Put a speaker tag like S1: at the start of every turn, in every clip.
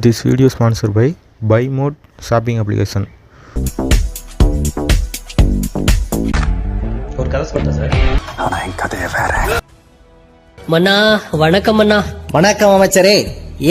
S1: This video is sponsored by BuyMode shopping application.
S2: ஒரு கதை சொல்றேன் சார்.
S3: ஆனா என் கதையை வேற.
S4: மன்னா வணக்கம் அண்ணா.
S5: வணக்கம் அமைச்சரே.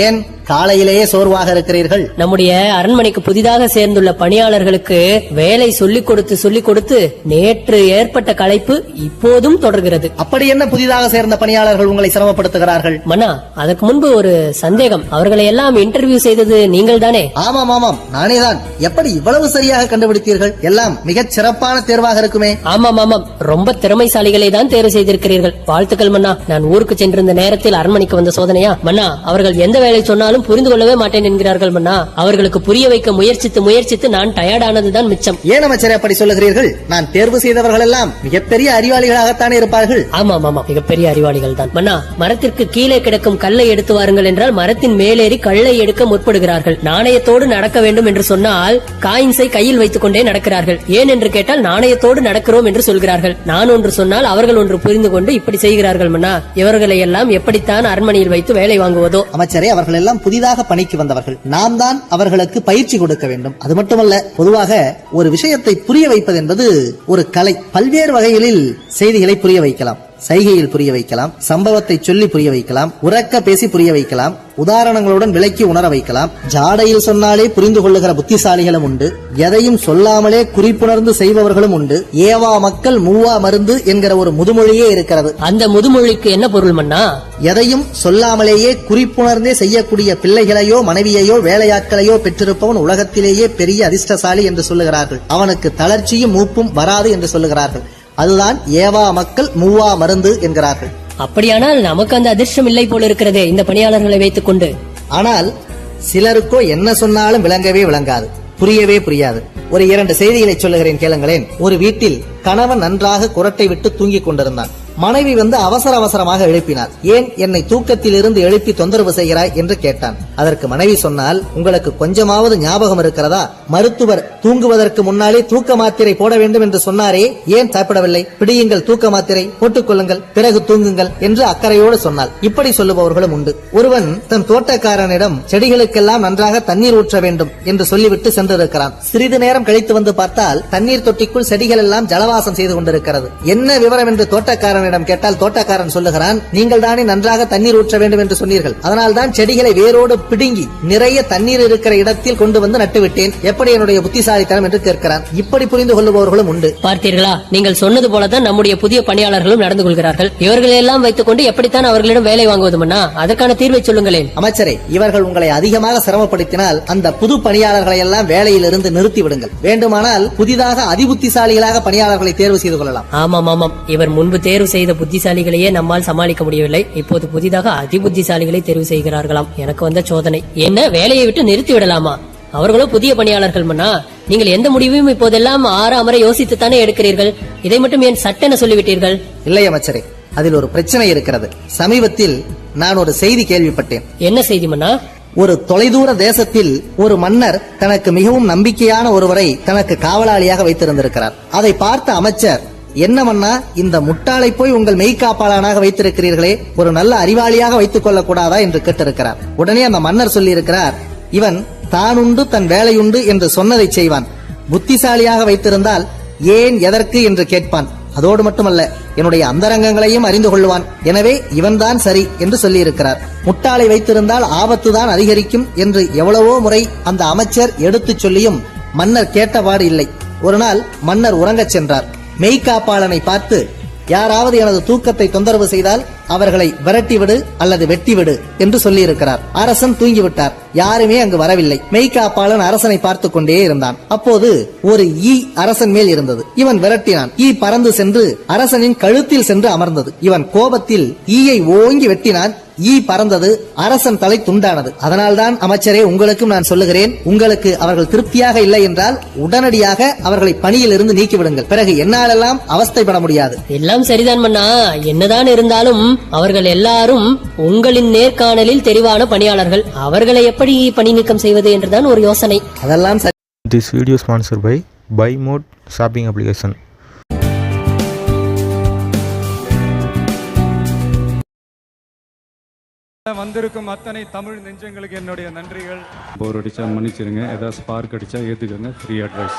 S5: ஏன் காலையிலேயே சோர்வாக இருக்கிறீர்கள்?
S4: நம்முடைய அரண்மனைக்கு புதிதாக சேர்ந்துள்ள பணியாளர்களுக்கு வேலை சொல்லிக் கொடுத்து நேற்று ஏற்பட்ட களைப்பு இப்போதும் தொடர்கிறது.
S5: அப்படி என்ன புதிதாக சேர்ந்த பணியாளர்கள் உங்களை சிரமப்படுத்துகிறார்கள்?
S4: மன்னா, அதற்கு முன்பு ஒரு சந்தேகம். அவர்களை எல்லாம் இன்டர்வியூ செய்தது நீங்கள் தானே?
S5: ஆமாம் ஆமாம், நானே தான். எப்படி இவ்வளவு சரியாக கண்டுபிடித்தீர்கள்? எல்லாம் மிகச் சிறப்பான தேர்வாக இருக்குமே.
S4: ஆமாம் ஆமாம், ரொம்ப திறமைசாலிகளை தான் தேர்வு செய்திருக்கிறீர்கள். வாழ்த்துக்கள் மன்னா. நான் ஊருக்கு சென்றிருந்த நேரத்தில் அரண்மனைக்கு வந்த சோதனையா மன்னா. அவர்கள் எந்த வேலை சொன்னாலும் புரிந்து கொள்ளவே மாட்டேன் என்கிறார்கள் மன்னா. அவர்களுக்கு புரிய வைக்க முயற்சித்து நான் டயர்ட் ஆனதுதான் மிச்சம்.
S5: ஏன் அமைச்சரே அப்படி சொல்லுகிறீர்கள்? நான் தேர்வு செய்தவர்கள் எல்லாம் மிகப்பெரிய அறிவாளிகளாகத்தானே இருப்பார்கள்.
S4: ஆமாம் ஆமாம், மிகப்பெரிய அறிவாளிகள் தான் மன்னா. மரத்திற்கு கீழே கிடக்கும் கல்லை எடுத்து வாருங்கள் என்றால் மரத்தின் மேலேறி கல்லை எடுக்க முற்படுகிறார்கள். நாணயத்தோடு நடக்க வேண்டும் என்று சொன்னால் காயின்ஸை கையில் வைத்துக் கொண்டே நடக்கிறார்கள். ஏன் என்று கேட்டால் நாணயத்தோடு நடக்கிறோம் என்று சொல்கிறார்கள். நான் ஒன்று சொன்னால் அவர்கள் ஒன்று புரிந்து கொண்டு இப்படி செய்கிறார்கள் மன்னா. இவர்களை எல்லாம் எப்படித்தான் அரண்மனையில் வைத்து வேலை வாங்குவதோ.
S5: அமைச்சரே, அவர்கள் எல்லாம் புதிதாக பணிக்கு வந்தவர்கள். நாம் தான் அவர்களுக்கு பயிற்சி கொடுக்க வேண்டும். அது மட்டுமல்ல, பொதுவாக ஒரு விஷயத்தை புரிய வைப்பது என்பது ஒரு கலை. பல்வேறு வகைகளில் செய்திகளை புரிய வைக்கலாம். சைகையில் புரிய வைக்கலாம், சம்பவத்தை சொல்லி புரிய வைக்கலாம், உறக்க பேசி புரிய வைக்கலாம், உதாரணங்களுடன் விளக்கி உணர வைக்கலாம். ஜாடையில் சொன்னாலே புரிந்து கொள்ளுகிற புத்திசாலிகளும் உண்டு. எதையும் சொல்லாமலே குறிப்புணர்ந்து செய்பவர்களும் உண்டு. ஏவா மக்கள் மூவா மருந்து என்கிற ஒரு முதுமொழியே இருக்கிறது.
S4: அந்த முதுமொழிக்கு என்ன பொருள் மன்னா?
S5: எதையும் சொல்லாமலேயே குறிப்புணர்ந்தே செய்யக்கூடிய பிள்ளைகளையோ மனைவியையோ வேலையாட்களையோ பெற்றிருப்பவன் உலகத்திலேயே பெரிய அதிர்ஷ்டசாலி என்று சொல்லுகிறார்கள். அவனுக்கு தளர்ச்சியும் மூப்பும் வராது என்று சொல்லுகிறார்கள். அதுதான் ஏவா மக்கள் மூவா மருந்து என்கிறார்கள்.
S4: அப்படியானால் நமக்கு அந்த அதிர்ஷ்டம் இல்லை போல இருக்கிறதே இந்த பணியாளர்களை வைத்துக் கொண்டு.
S5: ஆனால் சிலருக்கோ என்ன சொன்னாலும் விளங்கவே விளங்காது, புரியவே புரியாது. ஒரு 2 செய்திகளை சொல்லுகிறேன், கேளுங்களேன். ஒரு வீட்டில் கணவன் நன்றாக குரட்டை விட்டு தூங்கிக் கொண்டிருந்தான். மனைவி வந்து அவசரமாக எழுப்பினார். ஏன் என்னை தூக்கத்தில் இருந்து எழுப்பி தொந்தரவு செய்கிறாய் என்று கேட்டான். அதற்கு மனைவி சொன்னால், உங்களுக்கு கொஞ்சமாவது ஞாபகம் இருக்கிறதா? மருத்துவர் தூங்குவதற்கு முன்னாலே தூக்க மாத்திரை போட வேண்டும் என்று சொன்னாரே, ஏன் சாப்பிடவில்லை? பிடியுங்கள் தூக்க மாத்திரை, போட்டுக் கொள்ளுங்கள், பிறகு தூங்குங்கள் என்று அக்கறையோடு சொன்னாள். இப்படி சொல்லுபவர்களும் உண்டு. ஒருவன் தன் தோட்டக்காரனிடம் செடிகளுக்கெல்லாம் நன்றாக தண்ணீர் ஊற்ற வேண்டும் என்று சொல்லிவிட்டு சென்றிருக்கிறான். சிறிது நேரம் கழித்து வந்து பார்த்தால் தண்ணீர் தொட்டிக்குள் செடிகள் எல்லாம் ஜலவாசம் செய்து கொண்டிருக்கிறது. என்ன விவரம் என்று தோட்டக்காரன் கேட்டால் தோட்டக்காரன் சொல்லுகிறான், நீங்கள் தானே நன்றாக தண்ணீர் ஊற்ற வேண்டும் என்று சொன்னீர்கள், அதனால் தான் செடிகளை வேரோடு பிடுங்கி நிறைய தண்ணீர் இருக்கிற இடத்தில் கொண்டு வந்து நட்டுவிட்டேன். எப்படி என்னுடைய புத்திசாலித்தனம் என்று கேட்கிறான். இப்படி புரிந்து கொள்ளுபவர்களும் உண்டு.
S4: பார்த்தீர்களா, நீங்கள் சொன்னது போலதான் நம்முடைய புதிய பணியாளர்களும் நடந்து கொள்கிறார்கள். இவர்களை எல்லாம் வைத்துக் கொண்டு எப்படித்தான் அவர்களிடம் வேலை வாங்குவதுமன்னா, அதற்கான தீர்வை சொல்லுங்களேன்.
S5: அமைச்சரே, இவர்கள் உங்களை அதிகமாக சிரமப்படுத்தினால் அந்த புது பணியாளர்களை எல்லாம் வேலையில் இருந்து நிறுத்தி விடுங்கள். வேண்டுமானால் புதிதாக அதிபுத்திசாலிகளாக பணியாளர்களை தேர்வு செய்து கொள்ளலாம்.
S4: ஆமாம் ஆமாம், இவர் முன்பு தேர்வு செய்த புத்திசாலிகளையே நம்மால் சமாளிக்க முடியவில்லை. இப்போது புதிதாக அதிபுத்திசாலிகளை தேர்வு செய்கிறார்களாம். எனக்கு வந்த சோதனை. என்ன, வேலையை விட்டு நிறுத்தி விடலாமா? அவர்களோ புதிய பணியாளர்கள் மன்னா. நீங்கள் எந்த முடிவையும் இப்போதெல்லாம் ஆறாமரை யோசித்துத்தானே எடுக்கிறீர்கள். இதை மட்டும் ஏன் சட்டென சொல்லிவிட்டீர்கள்?
S5: இல்லை அமைச்சரே, அதில் ஒரு பிரச்சனை இருக்கிறது. சமீபத்தில் நான் ஒரு செய்தி கேள்விப்பட்டேன்.
S4: என்ன செய்தி மன்னா?
S5: ஒரு தொலைதூர தேசத்தில் ஒரு மன்னர் தனக்கு மிகவும் நம்பிக்கையான ஒருவரை தனக்கு காவலாளியாக வைத்திருந்திருக்கிறார். அதை பார்த்த அமைச்சர், என்ன மன்னா, இந்த முட்டாளை போய் உங்கள் மெய்காப்பாளனாக வைத்திருக்கிறீர்களே, ஒரு நல்ல அறிவாளியாக வைத்துக் கொள்ளக் கூடாதா என்று கேட்டிருக்கிறார். உடனே அந்த மன்னர் சொல்லி இருக்கிறார், இவன் தானுண்டு தன் வேலையுண்டு என்று சொன்னதை செய்வான். புத்திசாலியாக வைத்திருந்தால் ஏன் எதற்கு என்று கேட்பான். அதோடு மட்டுமல்ல, என்னுடைய அந்தரங்கங்களையும் அறிந்து கொள்ளுவான். எனவே இவன்தான் சரி என்று சொல்லி இருக்கிறார். முட்டாளை வைத்திருந்தால் ஆபத்துதான் அதிகரிக்கும் என்று எவ்வளவோ முறை அந்த அமைச்சர் எடுத்துச் சொல்லியும் மன்னர் கேட்டபாடு இல்லை. ஒரு நாள் மன்னர் உறங்கச் சென்றார். மெய்காப்பாளனை பார்த்து, யாராவது எனது தூக்கத்தை தொந்தரவு செய்தால் அவர்களை விரட்டிவிடு அல்லது வெட்டிவிடு என்று சொல்லி இருக்கிறார். அரசன் தூங்கிவிட்டார். யாருமே அங்கு வரவில்லை. மெய்காப்பாளன் அரசனை பார்த்து கொண்டே இருந்தான். அப்போது ஒரு ஈ அரசன் மேல் இருந்தது. இவன் விரட்டினான். ஈ பறந்து சென்று அரசனின் கழுத்தில் சென்று அமர்ந்தது. இவன் கோபத்தில் ஈயை ஓங்கி வெட்டினான். ஈ பறந்தது. அரசன் தலை துண்டானது. அதனால்தான் அமைச்சரே, உங்களுக்கும் நான் சொல்லுகிறேன், உங்களுக்கு அவர்கள் திருப்தியாக இல்லை என்றால் உடனடியாக அவர்களை பணியில் இருந்து நீக்கிவிடுங்கள். பிறகு என்னாலெல்லாம் அவஸ்தைப்பட முடியாது.
S4: எல்லாம் சரிதான் மன்னா. என்னதான் இருந்தாலும் அவர்கள் எல்லாரும் உங்களின் நேர்காணலில் தெரிவான பணியாளர்கள். அவர்களை எப்படி பணி நீக்கம் செய்வது என்றுதான் ஒரு யோசனை.
S5: அதெல்லாம் சரி.
S1: This video is sponsored by BuyMode shopping application.
S2: வந்திருக்கும் அத்தனை தமிழ் நெஞ்சங்களுக்கு என்னுடைய நன்றிகள்.
S6: போர் அடிச்சா மன்னிச்சிருங்க, ஏதாவது ஸ்பார்க் அடிச்சா ஏத்துக்கங்க, ஃப்ரீ அட்வைஸ்.